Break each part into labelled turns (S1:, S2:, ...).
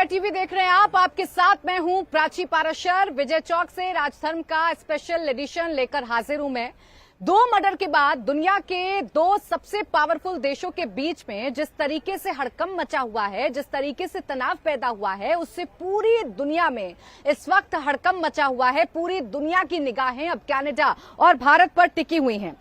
S1: TV देख रहे हैं आप। आपके साथ मैं हूं प्राची पाराशर। विजय चौक से राजधर्म का स्पेशल एडिशन लेकर हाजिर हूं मैं। 2 मर्डर के बाद दुनिया के 2 सबसे पावरफुल देशों के बीच में जिस तरीके से हड़कंप मचा हुआ है, जिस तरीके से तनाव पैदा हुआ है, उससे पूरी दुनिया में इस वक्त हड़कंप मचा हुआ है। पूरी दुनिया की निगाहें अब कनाडा और भारत पर टिकी हुई हैं।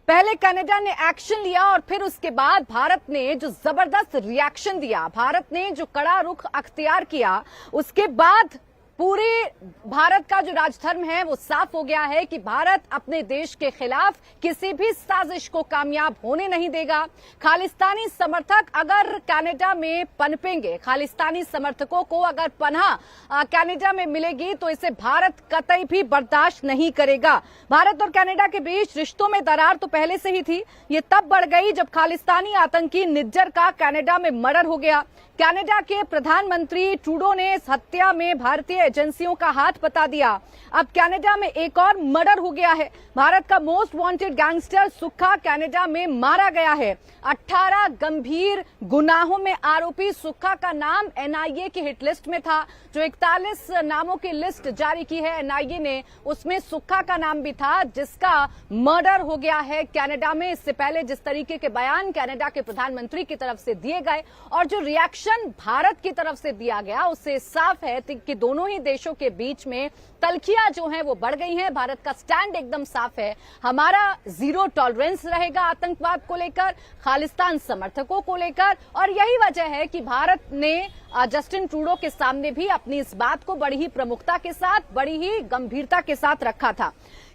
S1: पहले कनाडा ने एक्शन लिया और फिर उसके बाद भारत ने जो जबरदस्त रिएक्शन दिया, भारत ने जो कड़ा रुख अख्तियार किया, उसके बाद पूरे भारत का जो राजधर्म है वो साफ हो गया है कि भारत अपने देश के खिलाफ किसी भी साजिश को कामयाब होने नहीं देगा। खालिस्तानी समर्थक अगर कनाडा में पनपेंगे, खालिस्तानी समर्थकों को अगर पनाह कनाडा में मिलेगी तो इसे भारत कतई भी बर्दाश्त नहीं करेगा। भारत और कनाडा के बीच रिश्तों में दरार तो पहले से ही थी, ये तब बढ़ गई जब खालिस्तानी आतंकी निज्जर का कनाडा में मर्डर हो गया। कनाडा के प्रधानमंत्री ट्रूडो ने इस हत्या में भारतीय एजेंसियों का हाथ बता दिया। अब कनाडा में एक और मर्डर हो गया है। भारत का मोस्ट वांटेड गैंगस्टर सुक्खा कनाडा में मारा गया है। 18 गंभीर गुनाहों में आरोपी सुक्खा का नाम एनआईए की हिट लिस्ट में था। जो 41 नामों की लिस्ट जारी की है एनआईए ने, उसमें सुक्खा का नाम भी था, जिसका मर्डर हो गया है कनाडा में। इससे पहले जिस तरीके के बयान कनाडा के प्रधानमंत्री की तरफ से दिए गए और जो रिएक्शन भारत की तरफ से दिया गया, उससे साफ है कि दोनों ही देशों के बीच में तल्खियां जो हैं वो बढ़ गई हैं। भारत का स्टैंड एकदम साफ है, हमारा जीरो टॉलरेंस रहेगा आतंकवाद को लेकर, खालिस्तान समर्थकों को लेकर। और यही वजह है कि भारत ने जस्टिन ट्रूडो के सामने भी अपनी इस बात को बड़ी ही प्रमुखता के साथ, बड़ी ही गंभीरता के साथ रखा था।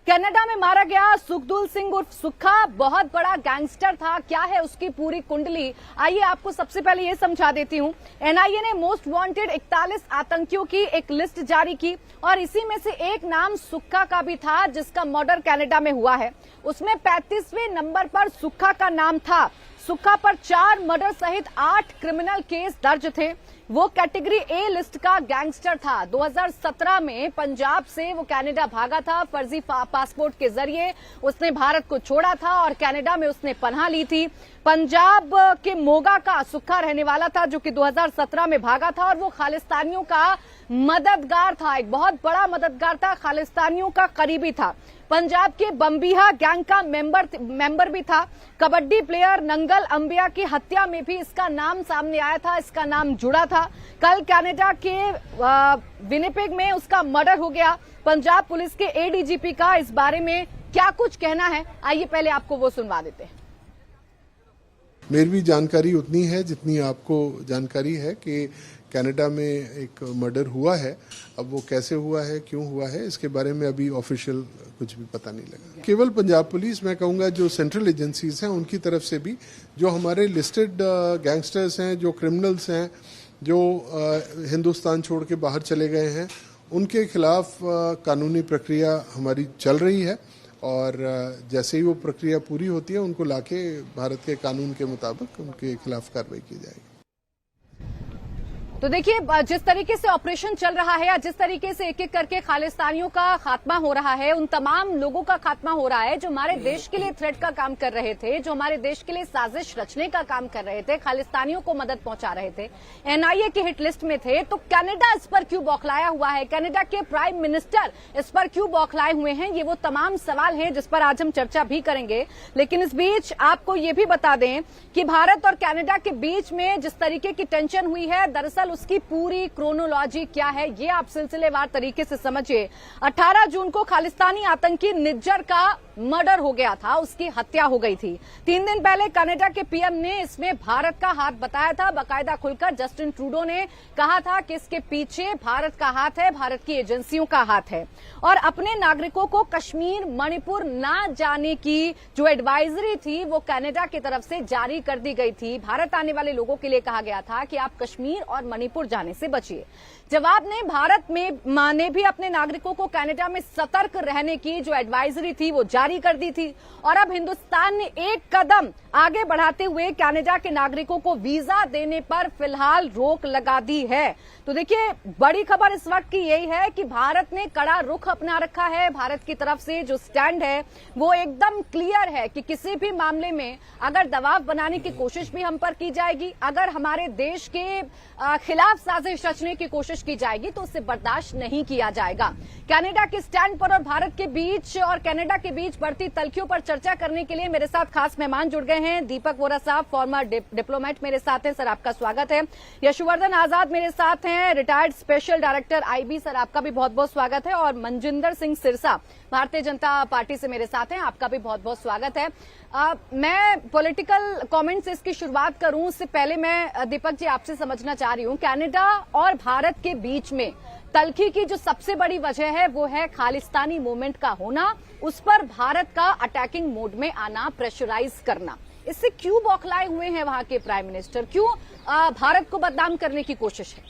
S1: कनाडा में मारा गया सुखदुल सिंह उर्फ सुक्खा बहुत बड़ा गैंगस्टर था। क्या है उसकी पूरी कुंडली, आइए आपको सबसे पहले ये समझा देती हूं। एनआईए ने मोस्ट वांटेड 41 आतंकियों की एक लिस्ट जारी की और इसी में से एक नाम सुक्खा का भी था, जिसका मर्डर कनाडा में हुआ है। उसमें 35वें नंबर पर सुक्खा का नाम था। सुक्खा पर 4 मर्डर सहित 8 क्रिमिनल केस दर्ज थे। वो कैटेगरी ए लिस्ट का गैंगस्टर था। 2017 में पंजाब से वो कनाडा भागा था। फर्जी पासपोर्ट के जरिए उसने भारत को छोड़ा था और कनाडा में उसने पनाह ली थी। पंजाब के मोगा का सुक्खा रहने वाला था, जो कि 2017 में भागा था और वो खालिस्तानियों का मददगार था, एक बहुत बड़ा मददगार था, खालिस्तानियों का करीबी था। पंजाब के बम्बिहा गैंग का मेंबर भी था। कबड्डी प्लेयर नंगल अंबिया की हत्या में भी इसका नाम सामने आया था, इसका नाम जुड़ा था। कल कनाडा के विनिपेग में उसका मर्डर हो गया। पंजाब पुलिस के एडीजीपी का इस बारे में क्या कुछ कहना है, आइए पहले आपको वो सुनवा देते हैं।
S2: मेरी भी जानकारी उतनी है जितनी आपको जानकारी है कि कनाडा में एक मर्डर हुआ है। अब वो कैसे हुआ है, क्यों हुआ है, इसके बारे में अभी ऑफिशियल कुछ भी पता नहीं लगा। केवल पंजाब पुलिस, मैं कहूँगा जो सेंट्रल एजेंसीज हैं उनकी तरफ से भी, जो हमारे लिस्टेड गैंगस्टर्स हैं, जो क्रिमिनल्स हैं, जो हिंदुस्तान छोड़ के बाहर चले गए हैं, उनके खिलाफ कानूनी प्रक्रिया हमारी चल रही है और जैसे ही वो प्रक्रिया पूरी होती है उनको लाके भारत के कानून के मुताबिक उनके खिलाफ कार्रवाई की जाएगी।
S1: तो देखिए, जिस तरीके से ऑपरेशन चल रहा है या जिस तरीके से एक एक करके खालिस्तानियों का खात्मा हो रहा है, उन तमाम लोगों का खात्मा हो रहा है जो हमारे देश के लिए थ्रेट का काम कर रहे थे, जो हमारे देश के लिए साजिश रचने का काम कर रहे थे, खालिस्तानियों को मदद पहुंचा रहे थे, एनआईए की हिट लिस्ट में थे। तो कनाडा इस पर क्यों बौखलाया हुआ है, कनाडा के प्राइम मिनिस्टर इस पर क्यों बौखलाए हुए हैं, ये वो तमाम सवाल हैं जिस पर आज हम चर्चा भी करेंगे। लेकिन इस बीच आपको ये भी बता दें कि भारत और कनाडा के बीच में जिस तरीके की टेंशन हुई है, दरअसल उसकी पूरी क्रोनोलॉजी क्या है ये आप सिलसिलेवार तरीके से समझिए। 18 जून को खालिस्तानी आतंकी निज्जर का मर्डर हो गया था, उसकी हत्या हो गई थी। 3 दिन पहले कनाडा के पीएम ने इसमें भारत का हाथ बताया था, बाकायदा खुलकर जस्टिन ट्रूडो ने कहा था कि इसके पीछे भारत का हाथ है, भारत की एजेंसियों का हाथ है। और अपने नागरिकों को कश्मीर मणिपुर ना जाने की जो एडवाइजरी थी वो कनाडा की तरफ से जारी कर दी गई थी। भारत आने वाले लोगों के लिए कहा गया था कि आप कश्मीर और मणिपुर जाने से बचिए। जवाब में भारत ने भी अपने नागरिकों को कनाडा में सतर्क रहने की जो एडवाइजरी थी वो जारी कर दी थी। और अब हिंदुस्तान ने एक कदम आगे बढ़ाते हुए कनाडा के नागरिकों को वीजा देने पर फिलहाल रोक लगा दी है। तो देखिए, बड़ी खबर इस वक्त की यही है कि भारत ने कड़ा रुख अपना रखा है। भारत की तरफ से जो स्टैंड है वो एकदम क्लियर है कि किसी भी मामले में अगर दबाव बनाने की कोशिश भी हम पर की जाएगी, अगर हमारे देश के खिलाफ साजिश रचने की कोशिश की जाएगी तो उसे बर्दाश्त नहीं किया जाएगा। कनाडा के स्टैंड पर और भारत के बीच और कनाडा के बीच बढ़ती तल्खियों पर चर्चा करने के लिए मेरे साथ खास मेहमान जुड़ गए हैं। दीपक वोरा साहब, फॉर्मर डिप्लोमेट, मेरे साथ हैं। सर, आपका स्वागत है। यशवर्धन आजाद मेरे साथ हैं, retired special director IB. Sir, आपका भी बहुत बहुत स्वागत है। और मनजिंदर सिंह सिरसा, भारतीय जनता पार्टी से मेरे साथ हैं, आपका भी बहुत बहुत स्वागत है। मैं पॉलिटिकल कमेंट से इसकी शुरुआत करूं उससे पहले मैं दीपक जी आपसे समझना चाह रही हूं, कनाडा और भारत के बीच में तल्खी की जो सबसे बड़ी वजह है वो है खालिस्तानी मूवमेंट का होना, उस पर भारत का अटैकिंग मोड में आना, प्रेशराइज करना। इससे क्यों बौखलाए हुए हैं वहां के प्राइम मिनिस्टर? क्यों भारत को बदनाम करने की कोशिश है?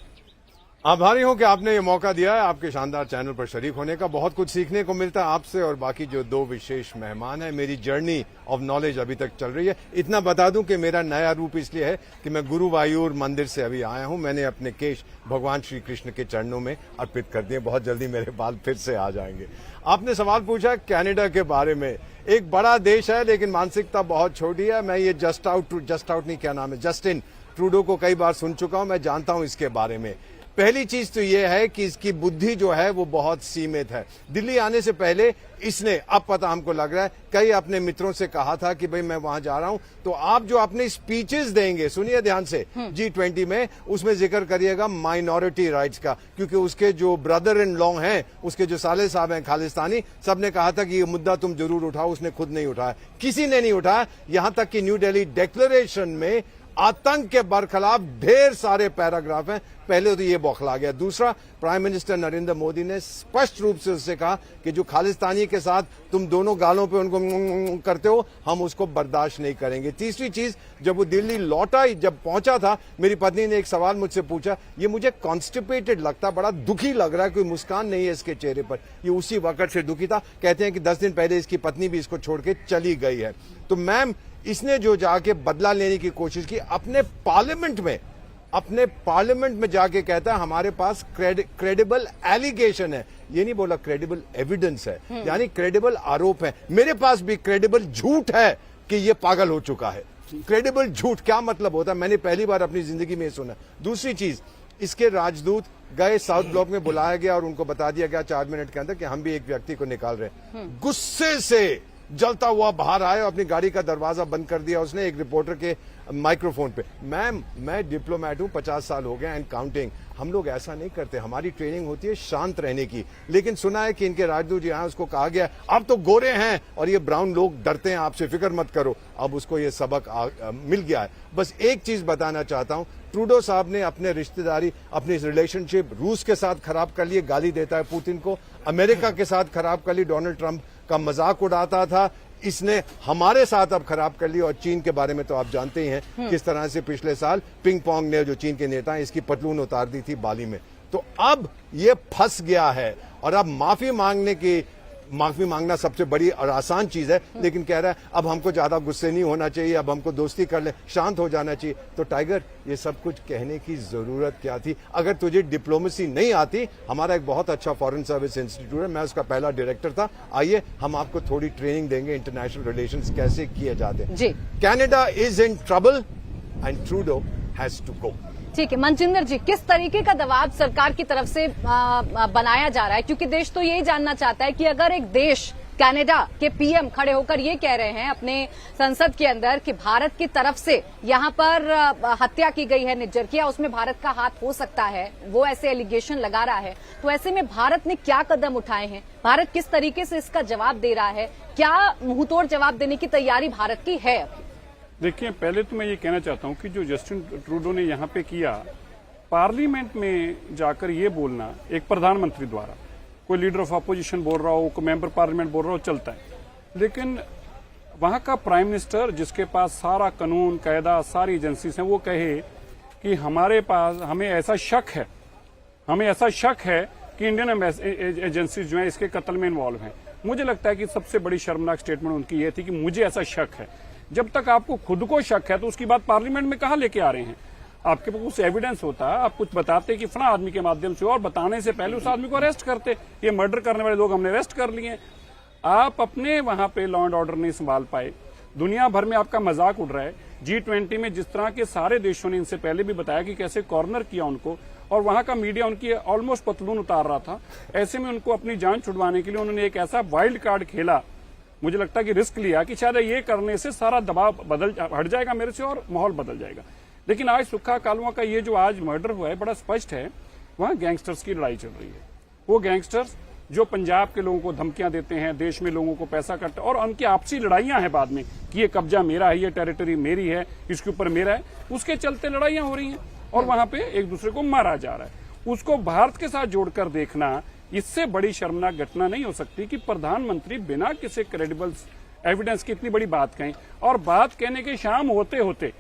S3: आभारी हूं कि आपने ये मौका दिया है आपके शानदार चैनल पर शरीक होने का। बहुत कुछ सीखने को मिलता है आपसे और बाकी जो दो विशेष मेहमान हैं। मेरी जर्नी ऑफ नॉलेज अभी तक चल रही है। इतना बता दूं कि मेरा नया रूप इसलिए है कि मैं गुरुवायूर मंदिर से अभी आया हूं। मैंने अपने केश भगवान श्री कृष्ण के चरणों में अर्पित कर दिए। बहुत जल्दी मेरे बाल फिर से आ जाएंगे। आपने सवाल पूछा कनाडा के बारे में। एक बड़ा देश है लेकिन मानसिकता बहुत छोटी है। मैं ये जस्ट आउट नहीं, क्या नाम है, जस्टिन ट्रूडो को कई बार सुन चुका हूं। मैं जानता हूं इसके बारे में। पहली चीज तो यह है कि इसकी बुद्धि जो है वो बहुत सीमित है। दिल्ली आने से पहले इसने, अब पता हमको लग रहा है, कई अपने मित्रों से कहा था कि भाई मैं वहां जा रहा हूं तो आप जो अपने स्पीचेस देंगे, सुनिए ध्यान से, G20 में, उसमें जिक्र करिएगा माइनॉरिटी राइट्स का, क्योंकि उसके जो ब्रदर इन लॉ हैं, उसके जो साले साहब हैं खालिस्तानी, सबने कहा था कि ये मुद्दा तुम जरूर उठाओ। उसने खुद नहीं उठाया, किसी ने नहीं उठाया। यहां तक कि न्यू दिल्ली डिक्लेरेशन में आतंक के बरखिलाफ ढेर सारे पैराग्राफ हैं। पहले तो ये बौखला गया। दूसरा, प्राइम मिनिस्टर नरेंद्र मोदी ने स्पष्ट रूप से उससे कहा कि जो खालिस्तानी के साथ तुम दोनों गालों पे उनको करते हो, हम उसको बर्दाश्त नहीं करेंगे। तीसरी चीज, जब वो दिल्ली लौटा, जब पहुंचा था, मेरी पत्नी ने एक सवाल मुझसे पूछा, ये मुझे कॉन्स्टिपेटेड लगता, बड़ा दुखी लग रहा है, कोई मुस्कान नहीं है इसके चेहरे पर। ये उसी वक्त से दुखी था। कहते हैं कि 10 दिन पहले इसकी पत्नी भी इसको छोड़ के चली गई है। तो मैम, इसने जो जाके बदला लेने की कोशिश की, अपने पार्लियामेंट में जाके कहता है हमारे पास क्रेडिबल एलिगेशन है। ये नहीं बोला क्रेडिबल एविडेंस है, यानी क्रेडिबल आरोप है। मेरे पास भी क्रेडिबल झूठ है कि ये पागल हो चुका है। क्रेडिबल झूठ क्या मतलब होता है, मैंने पहली बार अपनी जिंदगी में सुना। दूसरी चीज, इसके राजदूत गए, साउथ ब्लॉक में बुलाया गया और उनको बता दिया गया 4 मिनट के अंदर कि हम भी एक व्यक्ति को निकाल रहे हैं। गुस्से से जलता हुआ बाहर आया, अपनी गाड़ी का दरवाजा बंद कर दिया उसने एक रिपोर्टर के माइक्रोफोन पे। मैम, मैं डिप्लोमेट हूं, 50 साल हो गए एंड काउंटिंग। हम लोग ऐसा नहीं करते, हमारी ट्रेनिंग होती है शांत रहने की। लेकिन सुना है कि इनके राजदूत यहाँ, उसको कहा गया आप तो गोरे हैं और ये ब्राउन लोग डरते हैं आपसे, फिक्र मत करो। अब उसको ये सबक मिल गया है। बस एक चीज बताना चाहता हूं, ट्रूडो साहब ने अपने रिश्तेदारी, अपनी रिलेशनशिप रूस के साथ खराब कर लिए, गाली देता है पुतिन को। अमेरिका के साथ खराब कर ली, डोनाल्ड ट्रंप का मजाक उड़ाता था। इसने हमारे साथ अब खराब कर ली। और चीन के बारे में तो आप जानते ही हैं किस तरह से पिछले साल पिंग पोंग ने, जो चीन के नेता हैं, इसकी पतलून उतार दी थी बाली में। तो अब ये फंस गया है और अब माफी मांगना सबसे बड़ी और आसान चीज है, लेकिन कह रहा है अब हमको ज्यादा गुस्से नहीं होना चाहिए, अब हमको दोस्ती कर ले, शांत हो जाना चाहिए। तो टाइगर, ये सब कुछ कहने की जरूरत क्या थी? अगर तुझे डिप्लोमेसी नहीं आती, हमारा एक बहुत अच्छा फॉरेन सर्विस इंस्टीट्यूट है, मैं उसका पहला डायरेक्टर था। आइए हम आपको थोड़ी ट्रेनिंग देंगे इंटरनेशनल रिलेशंस कैसे किए जाते हैं। Canada is in trouble and Trudeau has to go.
S1: ठीक है मनजिंदर जी, किस तरीके का दबाव सरकार की तरफ से बनाया जा रहा है? क्योंकि देश तो यही जानना चाहता है कि अगर एक देश, कनाडा के पीएम खड़े होकर ये कह रहे हैं अपने संसद के अंदर कि भारत की तरफ से यहाँ पर हत्या की गई है निज्जर की, उसमें भारत का हाथ हो सकता है, वो ऐसे एलिगेशन लगा रहा है, तो ऐसे में भारत ने क्या कदम उठाए हैं? भारत किस तरीके से इसका जवाब दे रहा है? क्या मुंहतोड़ जवाब देने की तैयारी भारत की है?
S4: देखिए, पहले तो मैं ये कहना चाहता हूं कि जो जस्टिन ट्रूडो ने यहाँ पे किया, पार्लियामेंट में जाकर ये बोलना, एक प्रधानमंत्री द्वारा, कोई लीडर ऑफ अपोजिशन बोल रहा हो, कोई मेंबर पार्लियामेंट बोल रहा हो, चलता है। लेकिन वहां का प्राइम मिनिस्टर, जिसके पास सारा कानून कायदा, सारी एजेंसीज हैं, वो कहे कि हमें ऐसा शक है कि इंडियन एजेंसीज जो है इसके कत्ल में इन्वॉल्व हैं। मुझे लगता है कि सबसे बड़ी शर्मनाक स्टेटमेंट उनकी ये थी कि मुझे ऐसा शक है। जब तक आपको खुद को शक है तो उसकी बात पार्लियामेंट में कहां लेके आ रहे हैं? आपके पास कुछ एविडेंस होता, आप कुछ बताते कि फला आदमी के माध्यम से, और बताने से पहले उस आदमी को अरेस्ट करते। ये मर्डर करने वाले लोग हमने अरेस्ट कर लिए। आप अपने वहां पे लॉ एंड ऑर्डर नहीं संभाल पाए, दुनिया भर में आपका मजाक उड़ रहा है। G20 में जिस तरह के सारे देशों ने इनसे पहले भी बताया कि कैसे कॉर्नर किया उनको, और वहां का मीडिया उनकी ऑलमोस्ट पतलून उतार रहा था। ऐसे में उनको अपनी जान छुड़वाने के लिए उन्होंने एक ऐसा वाइल्ड कार्ड खेला, मुझे लगता है कि रिस्क लिया कि शायद ये करने से सारा दबाव हट जाएगा मेरे से और माहौल बदल जाएगा। लेकिन आज सुक्खा कालवा का ये जो आज मर्डर हुआ है, बड़ा स्पष्ट है वहां गैंगस्टर्स की लड़ाई चल रही है। वो गैंगस्टर्स जो पंजाब के लोगों को धमकियां देते हैं, देश में लोगों को पैसा कट, और उनकी आपसी लड़ाइयां हैं बाद में कि ये कब्जा मेरा है, ये टेरिटरी मेरी है, इसके ऊपर मेरा है, उसके चलते लड़ाइयां हो रही हैं और वहां पे एक दूसरे को मारा जा रहा है। उसको भारत के साथ जोड़कर देखना, इससे बड़ी शर्मनाक घटना नहीं हो सकती कि प्रधानमंत्री बिना किसी क्रेडिबल एविडेंस की इतनी बड़ी बात कहें, और बात कहने के शाम होते होते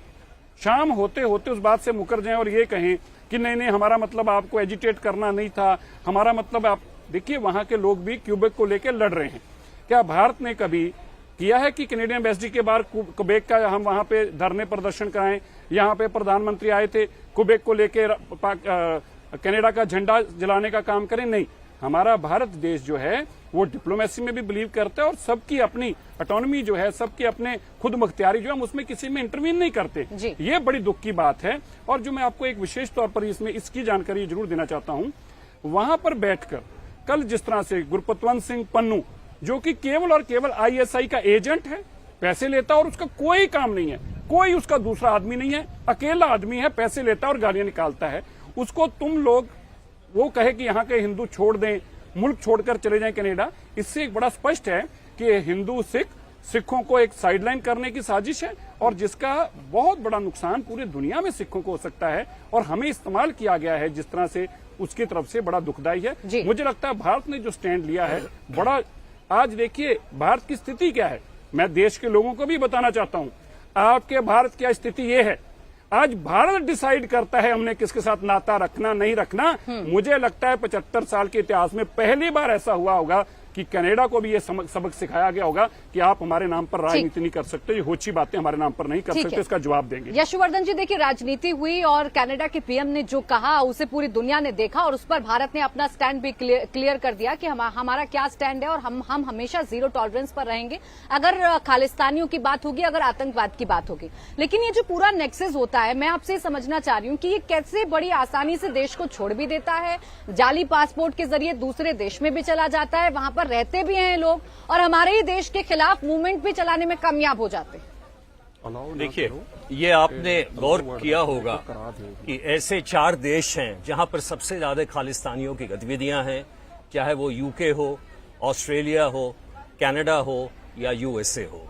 S4: उस बात से मुकर जाएं और ये कहें कि नहीं हमारा मतलब आपको एजिटेट करना नहीं था, हमारा मतलब आप देखिए वहां के लोग भी क्यूबेक को लेकर लड़ रहे हैं। क्या भारत ने कभी किया है कि कैनेडियन एम्बेसी के बाहर क्यूबेक का हम वहां पे धरने प्रदर्शन कराएं? यहाँ पे प्रधानमंत्री आए थे, क्यूबेक को लेकर कनाडा का झंडा जलाने का काम करें? नहीं, हमारा भारत देश जो है वो डिप्लोमेसी में भी बिलीव करता है और सबकी अपनी ऑटोनॉमी जो है, सबकी अपने खुद मुख्तियारी जो है, हम उसमें किसी में इंटरवीन नहीं करते। ये बड़ी दुख की बात है। और जो मैं आपको एक विशेष तौर पर इसमें इसकी जानकारी जरूर देना चाहता हूं, वहां पर बैठकर कल जिस तरह से गुरपतवंत सिंह पन्नू, जो कि केवल और केवल ISI का एजेंट है, पैसे लेता और उसका कोई काम नहीं है, कोई उसका दूसरा आदमी नहीं है, अकेला आदमी है, पैसे लेता और गालियां निकालता है, उसको तुम लोग वो कहे कि यहाँ के हिंदू छोड़ दें, मुल्क छोड़कर चले जाएं कनाडा, इससे एक बड़ा स्पष्ट है कि हिंदू सिखों को एक साइडलाइन करने की साजिश है और जिसका बहुत बड़ा नुकसान पूरी दुनिया में सिखों को हो सकता है और हमें इस्तेमाल किया गया है जिस तरह से, उसकी तरफ से बड़ा दुखदायी है। मुझे लगता है भारत ने जो स्टैंड लिया है बड़ा, आज देखिए भारत की स्थिति क्या है, मैं देश के लोगों को भी बताना चाहता हूं आपके भारत की स्थिति ये है। आज भारत डिसाइड करता है हमने किसके साथ नाता रखना नहीं रखना। मुझे लगता है 75 साल के इतिहास में पहली बार ऐसा हुआ होगा कि कनाडा को भी ये सबक सिखाया गया होगा कि आप हमारे नाम पर राजनीति नहीं कर सकते, ये होची बातें हमारे नाम पर नहीं कर सकते, इसका जवाब देंगे।
S1: यशवर्धन जी, देखिए राजनीति हुई और कनाडा के पीएम ने जो कहा उसे पूरी दुनिया ने देखा और उस पर भारत ने अपना स्टैंड भी क्लियर कर दिया कि हमारा क्या स्टैंड है और हम हमेशा जीरो टॉलरेंस पर रहेंगे अगर खालिस्तानियों की बात होगी, अगर आतंकवाद की बात होगी। लेकिन ये जो पूरा नेक्सस होता है, मैं आपसे समझना चाह रही हूँ कि ये कैसे बड़ी आसानी से देश को छोड़ भी देता है, जाली पासपोर्ट के जरिए दूसरे देश में भी चला जाता है, वहां रहते भी हैं लोग और हमारे ही देश के खिलाफ मूवमेंट भी चलाने में कामयाब हो जाते हैं।
S5: देखिए, ये आपने गौर किया होगा कि ऐसे 4 देश हैं जहां पर सबसे ज्यादा खालिस्तानियों की गतिविधियां हैं, चाहे वो यूके हो, ऑस्ट्रेलिया हो, कनाडा हो या USA हो।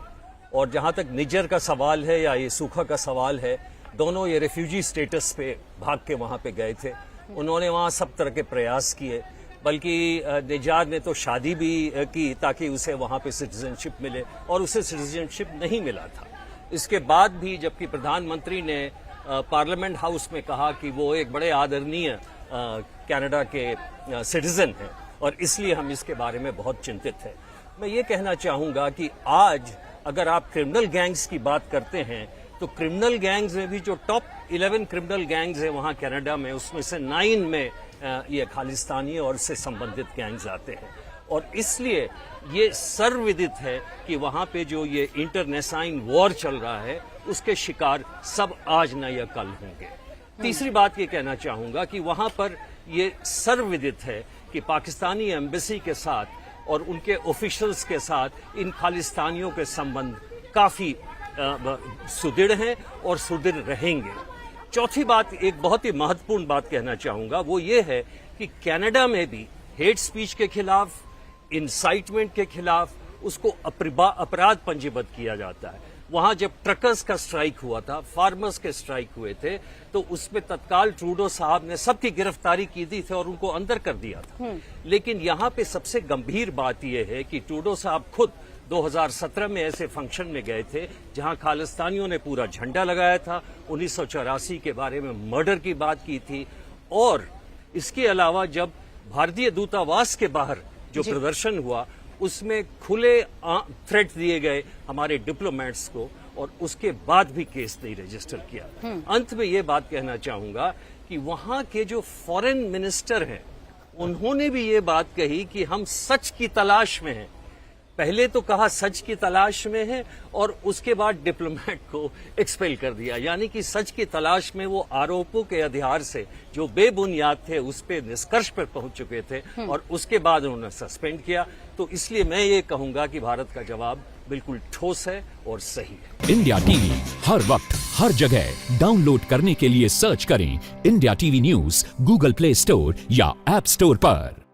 S5: और जहां तक निजर का सवाल है या ये सूखा का सवाल है, दोनों ये रेफ्यूजी स्टेटस पे भाग के वहां पे गए थे। उन्होंने वहां सब तरह के प्रयास किए, बल्कि निजात ने तो शादी भी की ताकि उसे वहां पे सिटीजनशिप मिले और उसे सिटीजनशिप नहीं मिला था। इसके बाद भी जबकि प्रधानमंत्री ने पार्लियामेंट हाउस में कहा कि वो एक बड़े आदरणीय कनाडा के सिटीजन हैं और इसलिए हम इसके बारे में बहुत चिंतित हैं। मैं ये कहना चाहूंगा कि आज अगर आप क्रिमिनल गैंग्स की बात करते हैं तो क्रिमिनल गैंग्स में भी जो टॉप 11 क्रिमिनल गैंग्स हैं वहां कनाडा में, उसमें से 9 में ये खालिस्तानी और इससे संबंधित गैंग्स आते हैं। और इसलिए ये सर्वविदित है कि वहां पे जो ये इंटरनेसाइन वॉर चल रहा है उसके शिकार सब आज न या कल होंगे। तीसरी बात ये कहना चाहूंगा कि वहां पर ये सर्वविदित है कि पाकिस्तानी एम्बेसी के साथ और उनके ऑफिशियल्स के साथ इन खालिस्तानियों के संबंध काफी सुदृढ़ हैं और सुदृढ़ रहेंगे। चौथी बात, एक बहुत ही महत्वपूर्ण बात कहना चाहूंगा, वो ये है कि कनाडा में भी हेट स्पीच के खिलाफ, इंसाइटमेंट के खिलाफ उसको अपराध पंजीबद्ध किया जाता है। वहां जब ट्रकर्स का स्ट्राइक हुआ था, फार्मर्स के स्ट्राइक हुए थे, तो उसमें तत्काल ट्रूडो साहब ने सबकी गिरफ्तारी की थी और उनको अंदर कर दिया था। लेकिन यहां पे सबसे गंभीर बात यह है कि ट्रूडो साहब खुद 2017 में ऐसे फंक्शन में गए थे जहां खालिस्तानियों ने पूरा झंडा लगाया था, 1984 के बारे में मर्डर की बात की थी। और इसके अलावा जब भारतीय दूतावास के बाहर जो प्रदर्शन हुआ उसमें खुले थ्रेट दिए गए हमारे डिप्लोमेट्स को और उसके बाद भी केस नहीं रजिस्टर किया। अंत में ये बात कहना चाहूंगा कि वहां के जो फॉरेन मिनिस्टर हैं उन्होंने भी ये बात कही कि हम सच की तलाश में हैं। पहले तो कहा सच की तलाश में है और उसके बाद डिप्लोमेट को एक्सपेल कर दिया, यानी कि सच की तलाश में वो आरोपों के आधार से जो बेबुनियाद थे उस पे निष्कर्ष पर पहुंच चुके थे और उसके बाद उन्होंने सस्पेंड किया। तो इसलिए मैं ये कहूंगा कि भारत का जवाब बिल्कुल ठोस है और सही है।
S6: इंडिया टीवी हर वक्त हर जगह डाउनलोड करने के लिए सर्च करें India TV news Google play store या ऐप स्टोर पर।